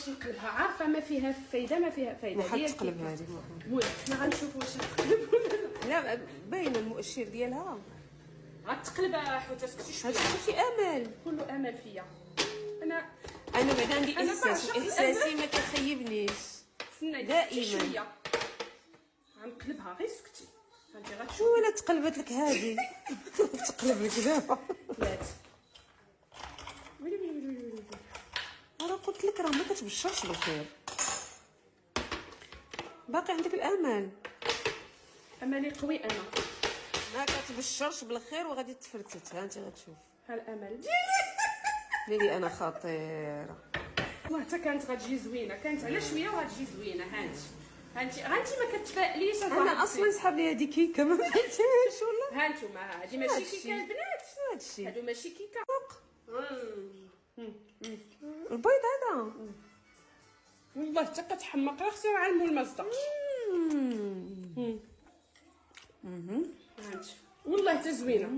باش نقلبها، عارفه ما فيها فايده ما فيها فايده. بحال تقلب هذه المهم حنا غنشوفوا واش تقلب ولا لا باين المؤشر ديالها غتقلب. حوت اسكتي شويه، هذا في امل، كله امل فيا. انا بعدا عندي أنا احساس بعشق احساسي ما كيخيبنيش استنى دائما. شويه غنقلبها، غير اسكتي انت غتشوفي. ولا تقلبت لك هذه تقلب لك دابا. لا انا قلت لك راه ما كتبشرش بالخير، باقي عندك الامل. املي قوي انا، ما كتبشرش بالخير وغادي تفرتت. ها انت غتشوف ها الامل ديالي انا خطيره والله حتى كانت غتجي زوينه، كانت على شويه وغتجي زوينه. ها انت ما كتفائليش. انا اصلا سحاب لي هذه كيكه ما فهمتيش ولا. ها انتوما هادي ماشي كيكه البنات، هادشي هادو ماشي كيكه. البيض هذا والله حتى كتحمق، راه خصو نعلمو ما صدقش. هانت والله حتى زوينه.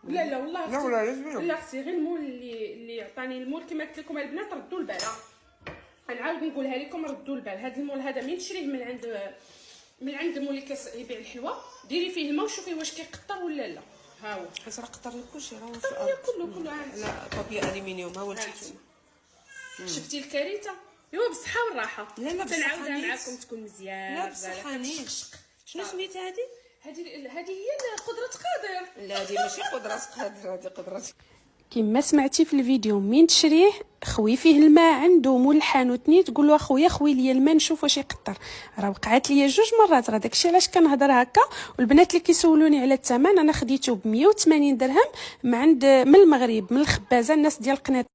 لا والله لا ولا زوينه. لا اختي غير المول اللي عطاني المول كما قلت لكم البنات، ردوا البال. غنعاود نقولها لكم، ردوا البال. هذا المول هذا من تشريه من عند مول اللي يبيع الحلوى، ديري فيه الماء وشوفي واش كيقطر ولا لا. ها هو حيت راه قطر لك كلشي، راه في الارض كله هانت. لا بابي الومنيوم ها هو تحت. شفتي الكارثه؟ ايوا بالصحه والراحه. لا تنعاودها معاكم تكون مزيان. لا بصحه نيت. شنو سميتها هذه هي قدره قادر. لا هذه ماشي قدرة قادر، هذه قدرة. كما سمعتي في الفيديو، من تشريه خوي فيه الماء عنده مول الحانوت نيت، تقول له اخويا خوي لي الماء نشوف واش يقطر. راه وقعت لي 2 مرات. راه داكشي علاش كنهضر هكا. والبنات اللي كيسولوني على الثمن، انا خديته ب 180 درهم من المغرب، من الخبازه الناس ديال قناطر.